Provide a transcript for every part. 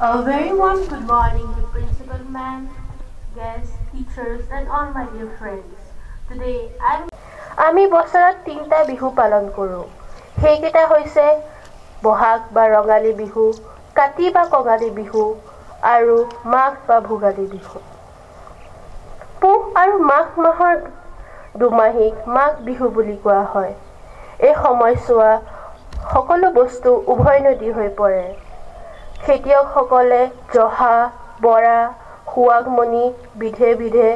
A very warm good morning to Principal Ma'am, guests, teachers, and all my dear friends. Today, আমি বছৰত 3টা বিহু পালন কৰোঁ। সেইকেইটা হৈছে বহাগ বা ৰঙালী বিহু, কাতি বা কঙালী বিহু, আৰু মাঘ বা ভোগালী বিহু। পুহ আৰু মাঘ মাহৰ দুমাহীক মাঘ বিহু বুলি কোৱা হয়। এই সময়ছোৱা সকলো বস্তু উভৈনদী হৈ পৰে। খেতিয়কসকলে জহা, বৰা, সুৱাগমণি বিধে বিধে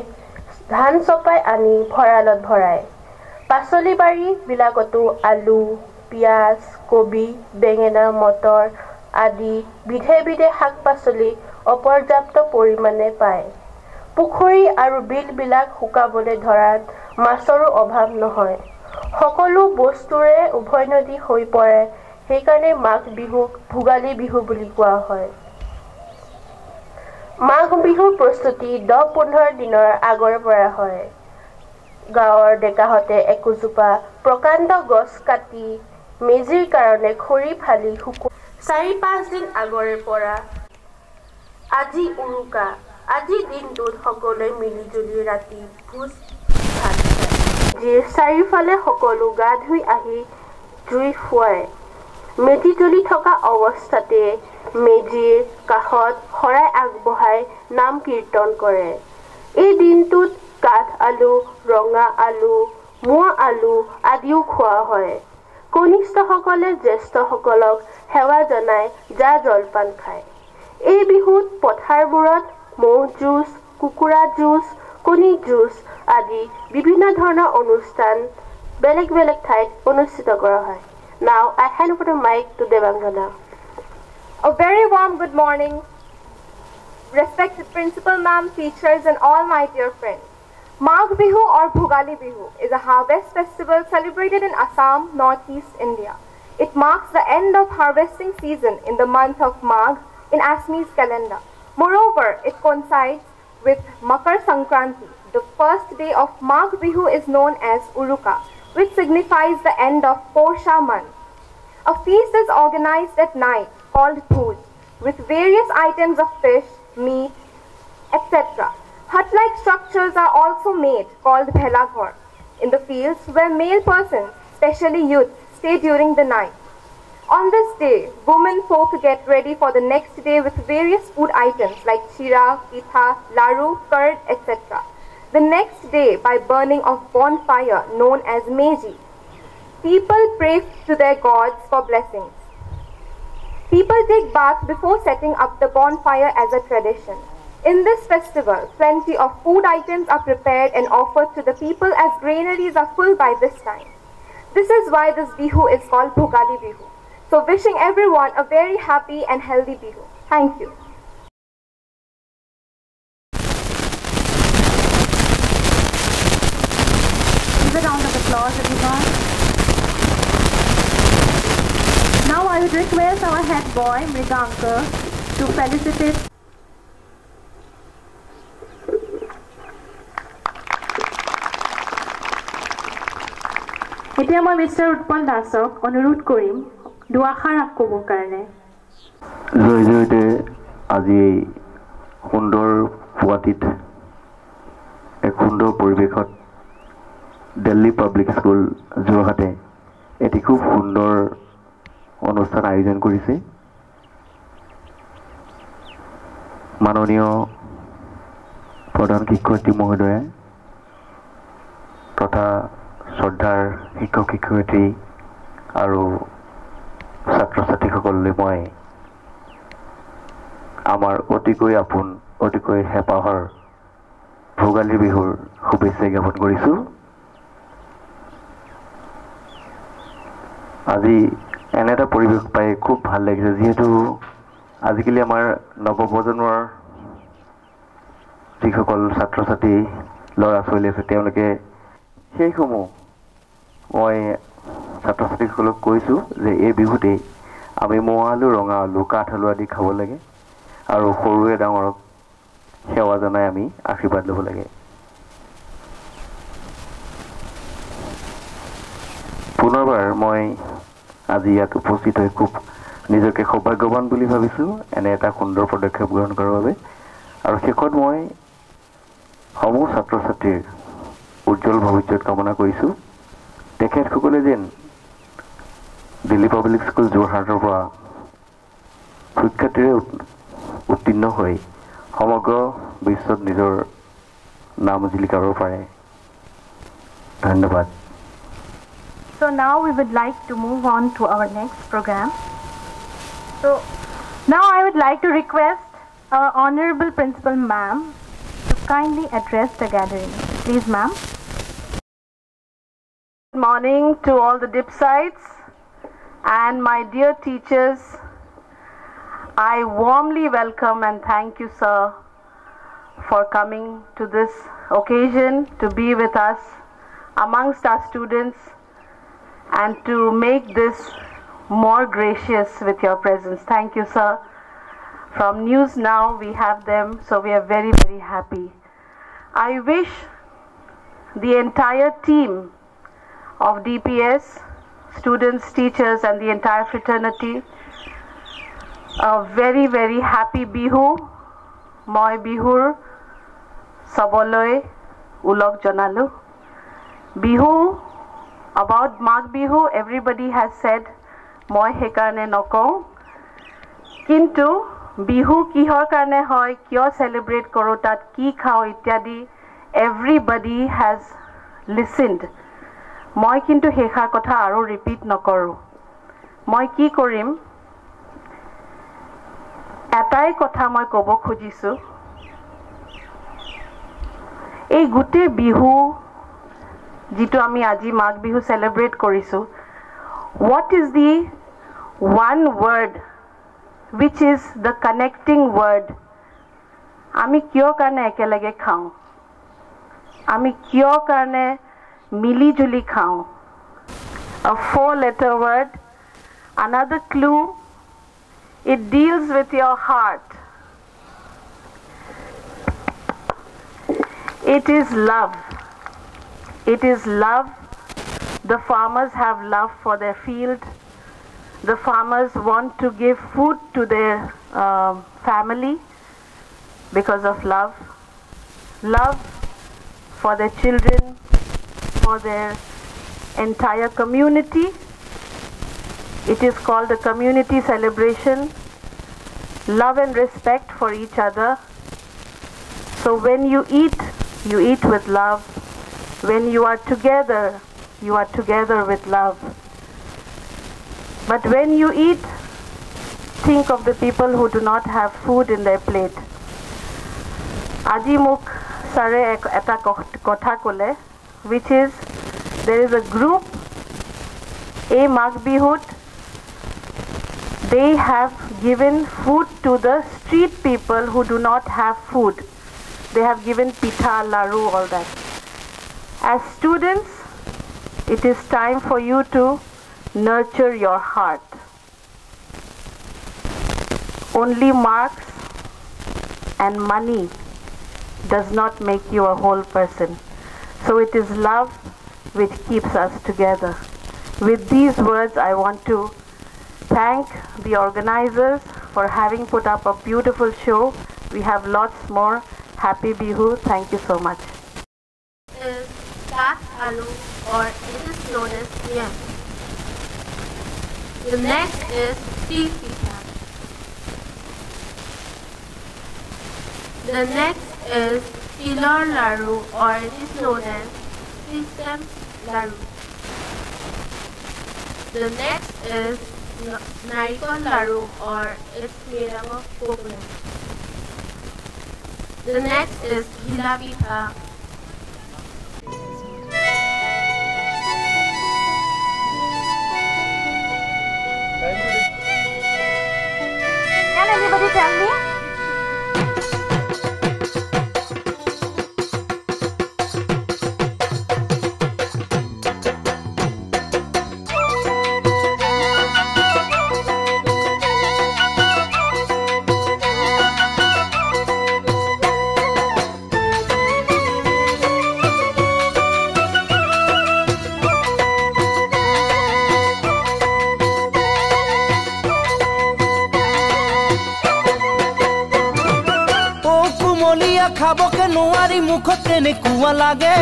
ধান চপাই আনি ভঁৰালত ভৰায়। পাচলি বাৰীবিলাকতো আলু, পিঁয়াজ, কবি, বেঙেনা, মটৰ আদি বিধে বিধে শাক-পাচলি অপৰ্যাপ্ত পৰিমাণে পায়। পুখুৰী আৰু বিলবিলাক শুকাবলৈ ধৰাত মাছৰো অভাৱ নহয়। সকলো বস্তুৰে উভৈনদী হৈ পৰে। সেইকাৰণে মাঘ বিহুক ভোগালী বিহু বুলি কোৱা হয়। মাঘ বিহুৰ প্ৰস্তুতি 10-15 দিনৰ আগৰ পৰা হয়। গাঁৱৰ ডেকাহঁতে একোজোপা প্ৰকাণ্ড গছ কাটি মেজিৰ কাৰণে খৰি ফালি 4-5 দিন আগৰে পৰা আজি উৰুকা। আজিৰ দিনটোত সকলোৱে মিলিজুলি ৰাতি ভোজ ভাত খায়। মেজিৰ চাৰিওফালে সকলো গা ধুই আহি জুই ফুৱায়। মেজি জ্বলি থকা অৱস্থাতে মেজিৰ কাষত শৰাই আগবঢ়াই নাম কীৰ্তন কৰে। এই দিনটোত কাঠ আলু, ৰঙা আলু, মোৱা আলু আদিও খোৱা হয়। কনিষ্ঠসকলে জ্যেষ্ঠসকলক সেৱা জনাই জা-জলপান খায়। এই বিহুত পথাৰবোৰত ম'হ যুঁজ, কুকুৰা যুঁজ, কণী যুঁজ আদি বিভিন্ন ধৰণৰ অনুষ্ঠান বেলেগ বেলেগ ঠাইত অনুষ্ঠিত কৰা হয়। Now I hand over the mic to Devangana. A very warm good morning, respected Principal Ma'am, teachers and all my dear friends. Magh Bihu or Bhogali Bihu is a harvest festival celebrated in Assam, northeast India. It marks the end of harvesting season in the month of Magh in Assamese calendar. Moreover, it coincides with Makar Sankranti. The first day of Magh Bihu is known as Uruka, which signifies the end of Posha month. A feast is organized at night called Bhuj, with various items of fish, meat, etc. Hut-like structures are also made called Bhelaghar in the fields where male persons, especially youth, stay during the night. On this day, women folk get ready for the next day with various food items like chira, pitha, laru, curd, etc. The next day by burning of bonfire known as Meji. People pray to their gods for blessings. People take bath before setting up the bonfire as a tradition. In this festival, plenty of food items are prepared and offered to the people as granaries are full by this time. This is why this Bihu is called Bhogali Bihu. So wishing everyone a very happy and healthy Bihu. Thank you. Give a round of applause, everyone. Now I would request our head boy, Mriganka, to felicitate. এতিয়া মই mister Utpal দাসক অনুৰোধ কৰিম দুআষাৰ ক'বৰ কাৰণে। জয় জয়তে আজি সুন্দৰ পুৱাতিত এক সুন্দৰ পৰিৱেশত দিল্লী পাব্লিক স্কুল যোৰহাটে এটি খুব সুন্দৰ অনুষ্ঠান আয়োজন কৰিছে। মাননীয় প্ৰধান শিক্ষয়িত্ৰী মহোদয় তথা শ্ৰদ্ধাৰ শিক্ষক শিক্ষয়িত্ৰী আৰু ছাত্ৰ ছাত্ৰীসকললৈ মই আমাৰ অতিকৈ আপোন অতিকৈ হেঁপাহৰ ভোগালী বিহুৰ শুভেচ্ছা জ্ঞাপন কৰিছোঁ। আজি এনে এটা পৰিৱেশ পাই খুব ভাল লাগিছে, যিহেতু আজিকালি আমাৰ নৱপ্ৰজন্মৰ যিসকল ছাত্ৰ ছাত্ৰী ল'ৰা ছোৱালী আছে তেওঁলোকে সেইসমূহ মই ছাত্ৰ ছাত্ৰীসকলক কৈছোঁ যে এই বিহুতেই আমি মোৱা আলু, ৰঙা আলু, কাঠ আলু আদি খাব লাগে আৰু সৰুৱে ডাঙৰক সেৱা জনাই আমি আশীৰ্বাদ ল'ব লাগে। পুনৰবাৰ মই আজি ইয়াত উপস্থিত হৈ খুব নিজকে সৌভাগ্যৱান বুলি ভাবিছোঁ এনে এটা সুন্দৰ পদক্ষেপ গ্ৰহণ কৰাৰ বাবে আৰু শেষত মই সমূহ ছাত্ৰ ছাত্ৰীৰ উজ্জ্বল ভৱিষ্যত কামনা কৰিছোঁ তেখেতসকলে যেন দিল্লী পাব্লিক স্কুল যোৰহাটৰ পৰা সুখ্যাতিৰে উত্তীৰ্ণ হৈ সমগ্ৰ বিশ্বত নিজৰ নাম জিলিকাব পাৰে ধন্যবাদ So now we would like to move on to our next program. So now I would like to request our Honorable Principal Ma'am to kindly address the gathering. Please, ma'am. Good morning to all the DIPSites and my dear teachers. I warmly welcome and thank you, sir, for coming to this occasion to be with us amongst our students and to make this more gracious with your presence. Thank you, sir. From News Now, we have them, so we are very, very happy. I wish the entire team of DPS, students, teachers, and the entire fraternity a very, very happy Bihu. Moi Bihur Saboloi Ulok Jonalu. Bihu, about Mag Bihu, everybody has said, Moi Hekarne Noko. Kintu, Bihu Kihor Karne Hoi, Kyo celebrate Korotat, Ki Khao Ityadi, everybody has listened. Moi Kintu Hekhar Kotha Aro repeat Nokoru. Moi Ki Korim, এটাই কথা মই ক'ব খুজিছোঁ এই গুটে বিহু যেটো আমি আজি Magh Bihu celebrate কৰিছো what is the one word which is the connecting word আমি কিয় কাৰণে একেলগে খাওঁ আমি কিয় কাৰণে মিলি জুলি খাওঁ a 4-letter word another clue it deals with your heart. It is love. It is love. The farmers have love for their field. The farmers want to give food to their family because of love. Love for their children, for their entire community. It is called a community celebration. Love and respect for each other. So when you eat with love. When you are together with love. But when you eat, think of the people who do not have food in their plate. Aji muk sare eta kotha kole, which is there is a group, a Magh Bihut. They have given food to the street people who do not have food. They have given pitha, laru, all that. As students, it is time for you to nurture your heart. Only marks and money does not make you a whole person. So it is love which keeps us together. With these words, I want to thank the organizers for having put up a beautiful show. We have lots more. Happy Bihu. Thank you so much. Is Kat Alu, or it is known as Yam. The next is Tea Pita. The next is Tilor Laru, or it is known as System Laru. The next is Narikol Laru, or it's made up of coconut. The next is Ghila Pita. Can anybody tell me? কুমলীয়া খাবকে নোৱাৰি মুখত তেনেকুৱা লাগে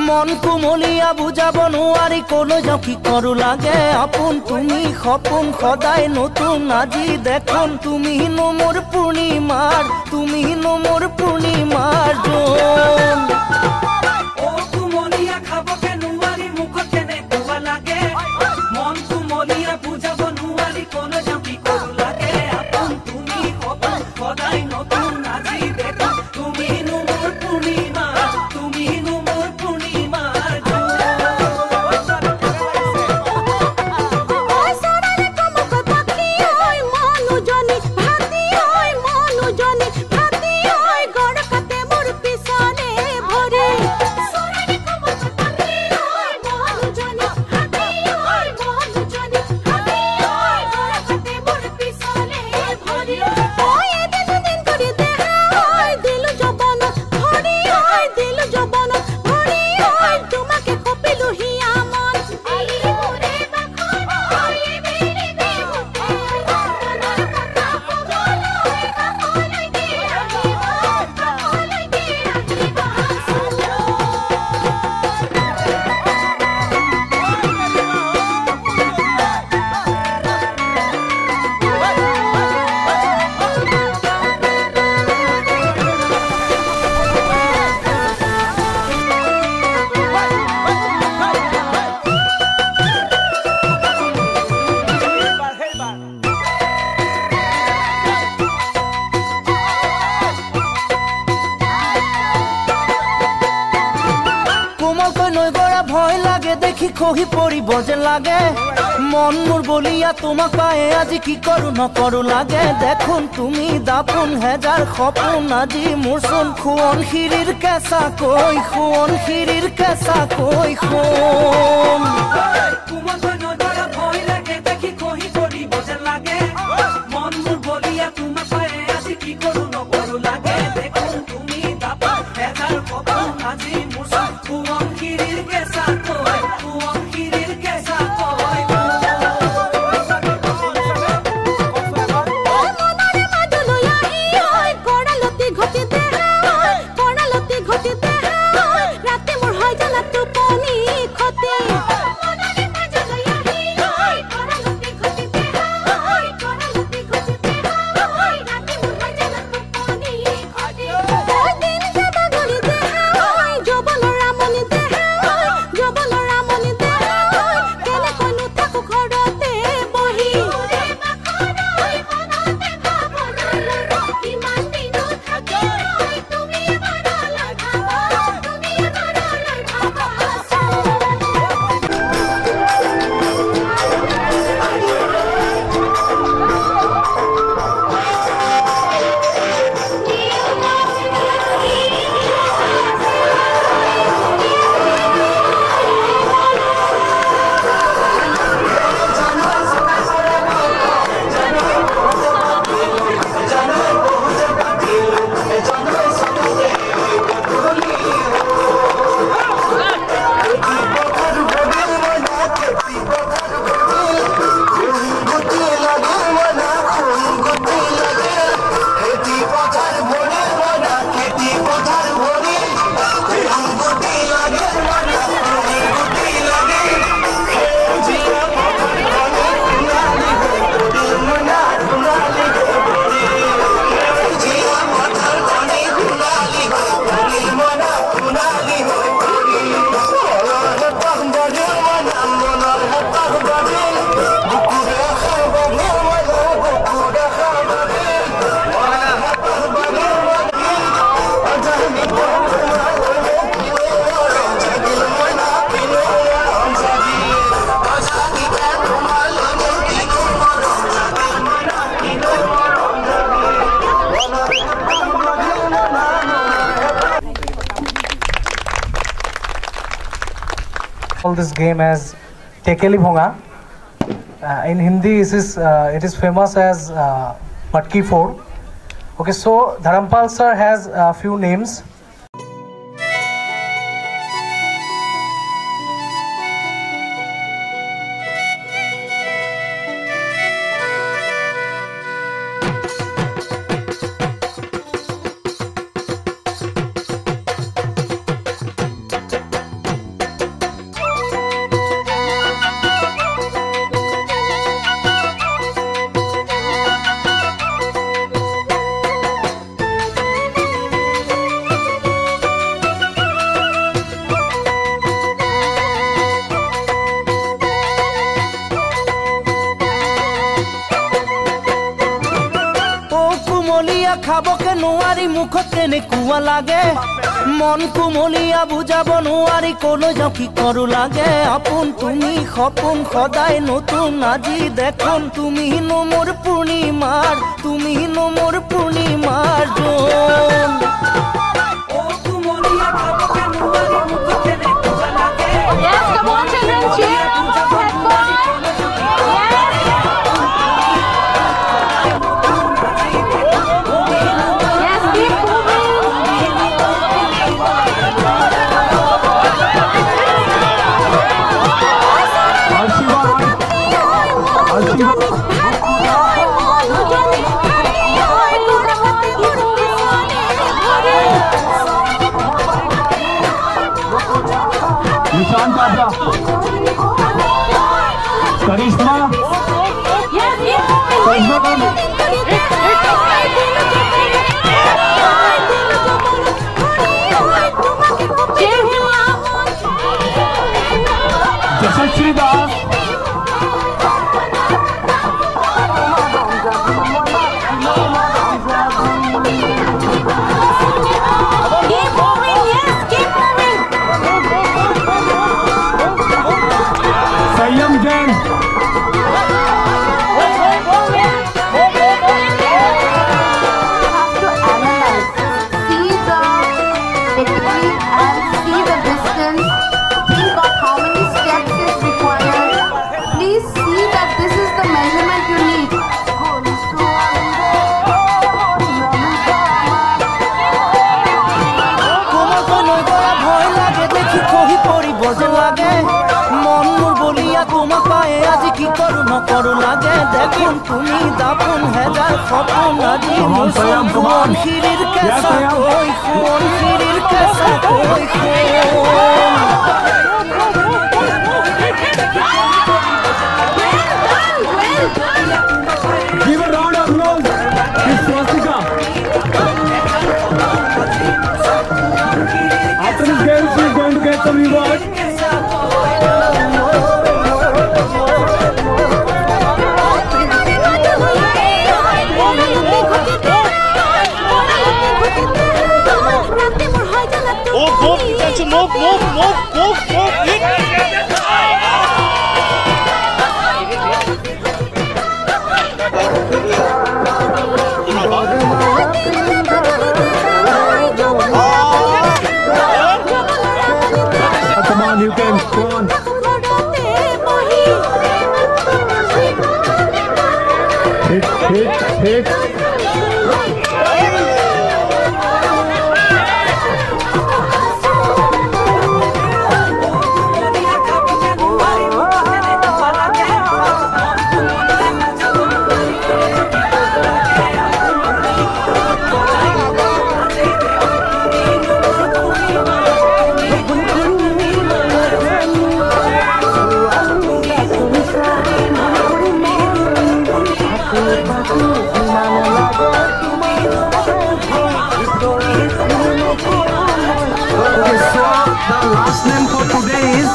মন কুমলীয়া বুজাব নোৱাৰি কলৈ যাওঁ কি কৰো লাগে আপোন তুমি সপোন সদায় নতুন আজি দেখোন তুমি নো মোৰ পূৰ্ণিমাৰ জোন ও কুমলীয়া খাবকে নোৱাৰি মুখত তেনেকুৱা লাগে মন কুমলীয়া বুজাব নোৱাৰি কলৈ যাওঁ কি কৰো লাগে আপোন তুমি সপোন সদায় নতুন আজি দেখোন তুমি নো মোৰ পূৰ্ণিমা খহি পৰিব যেন লাগে মন মোৰ বলিয়া তোমাক পায়ে আজি কি কৰো নকৰো লাগে দেখোন তুমি দাপোন হেজাৰ সপোন আজি মোৰ চোন খুৱন শিৰিৰ কেঁচা কৈ শুন কোমল নজৰা ভয় লাগে দেখি খহি পৰিব যেন লাগে মন মোৰ বলিয়া তোমাক পায়ে আজি কি কৰো নকৰো লাগে দেখোন তুমি দাপোন হেজাৰ সপোন আজি মোৰ চোন খুৱন শিৰিৰ কেঁচা কৈ call this game as Tekeli Bhonga. In Hindi, it is famous as Matki Ford. Okay, so Dharampal sir has a few names. কুমলীয়া খাবকে নোৱাৰি মুখত কেনেকুৱা লাগে মন কুমলীয়া বুজাব নোৱাৰি কলৈ যাওঁ কি কৰো লাগে আপোন তুমি সপোন সদায় নতুন আজি দেখোন তুমি নো মোৰ পূৰ্ণিমাৰ জোন ও কুমলীয়া খাবকে নোৱাৰি মুখত কেনেকুৱা লাগে Yes, come on children, cheer up our head boy. Yes, keep moving. निशान काबरा करिश्मा यशस्वी दास संयम जैन নকৰো লাগে দেখোন তুমি দাপোন হেজাৰ সপোন আজি মন শিৰিৰ কেঁচা কৈ সোণ শিৰিৰ কেঁচা কৈ Give a round of applause to Swastika. After this game, she is going to get some reward. Come on, you can go on. Hit. Last name for today is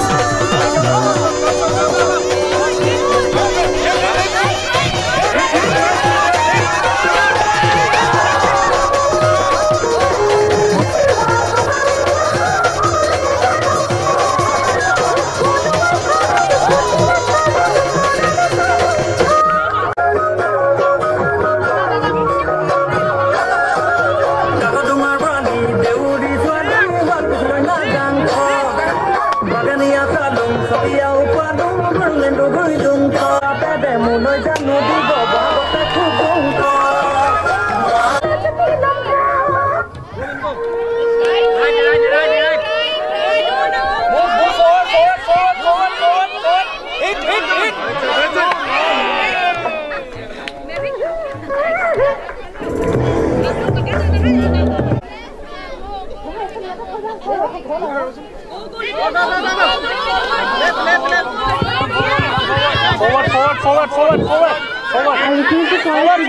Forward.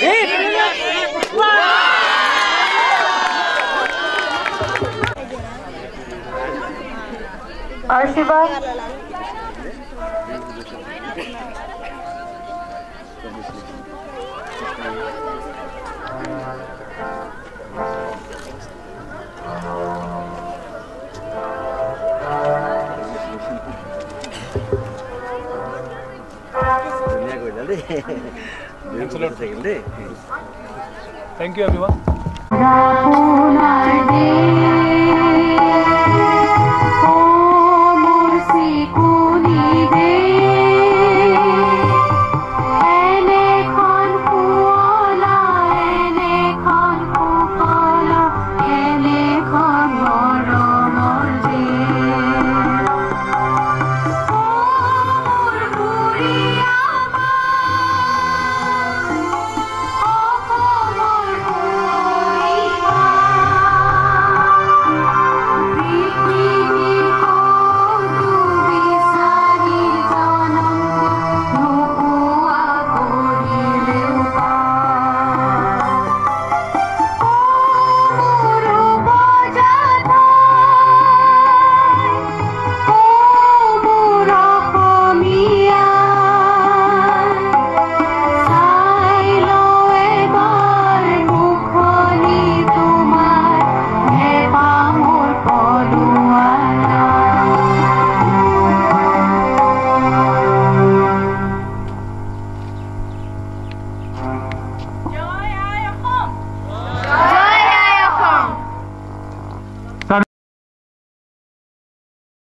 Hit. Arshiva. Thank you, everyone.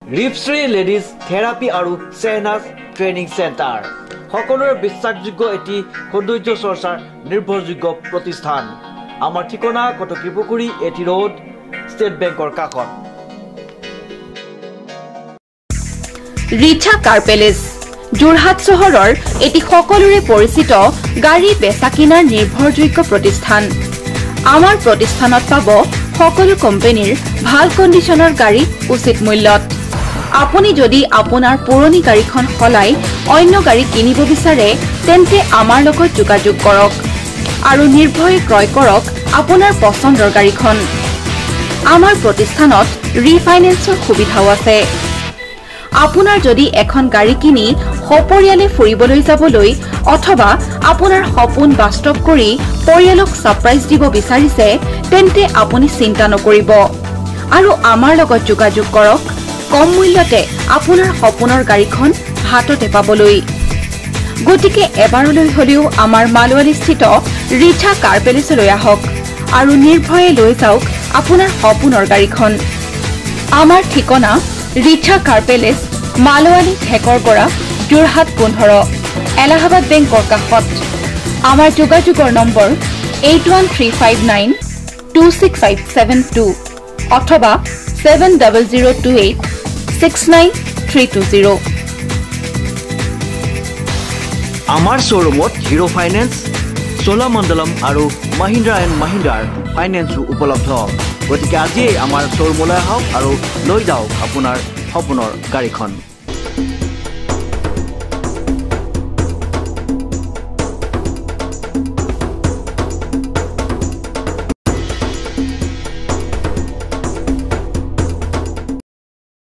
Ripashree ladies therapy আৰু Shahnaz training centre সকলোৰে বিশ্বাসযোগ্য এটি সৌন্দৰ্য চৰ্চাৰ নিৰ্ভৰযোগ্য প্ৰতিষ্ঠান। আমাৰ ঠিকনা কটকী পুখুৰী এটি ৰোড ষ্টেট বেংকৰ কাষত। ৰিচা কাৰ পেলেচ যোৰহাট চহৰৰ এটি সকলোৰে পৰিচিত গাড়ী বেচা কিনাৰ নিৰ্ভৰযোগ্য প্ৰতিষ্ঠান। আমাৰ প্ৰতিষ্ঠানত পাব সকলো কোম্পানীৰ ভাল কণ্ডিশ্যনৰ গাড়ী উচিত মূল্যত। আপুনি যদি আপোনাৰ পুৰণি গাড়ীখন সলাই অন্য গাড়ী কিনিব বিচাৰে তেন্তে আমাৰ লগত যোগাযোগ কৰক আৰু নিৰ্ভয়ে ক্ৰয় কৰক আপোনাৰ পছন্দৰ গাড়ীখন। আমাৰ প্ৰতিষ্ঠানত ৰিফাইনেন্সৰ সুবিধাও আছে। আপোনাৰ যদি এখন গাড়ী কিনি সপৰিয়ালে ফুৰিবলৈ যাবলৈ অথবা আপোনাৰ সপোন বাস্তৱ কৰি পৰিয়ালক সাৰপ্ৰাইজ দিব বিচাৰিছে তেন্তে আপুনি চিন্তা নকৰিব আৰু আমাৰ লগত যোগাযোগ কৰক কম মূল্যতে আপোনাৰ সপোনৰ গাড়ীখন হাততে পাবলৈ। গতিকে এবাৰলৈ হলেও আমাৰ মালৱালীস্থিত ৰিচা কাৰ পেলেচলৈ আহক আৰু নিৰ্ভয়ে লৈ যাওক আপোনাৰ সপোনৰ গাড়ীখন। আমাৰ ঠিকনা ৰিচা কাৰ পেলেচ মালৱালী ঠেকৰ পৰা যোৰহাট 15 এলাহাবাদ বেংকৰ কাষত। আমাৰ যোগাযোগৰ নম্বৰ 8135926572 অথবা 7028693320। আমাৰ শ্ব'ৰুমত হিৰো ফাইনেন্স, চোলামণ্ডলম আৰু মহিন্দ্ৰা এণ্ড মহিন্দ্ৰাৰ ফাইনেন্সো উপলব্ধ। গতিকে আজিয়েই আমাৰ শ্ব'ৰুমলৈ আহক আৰু লৈ যাওক আপোনাৰ সপোনৰ গাড়ীখন।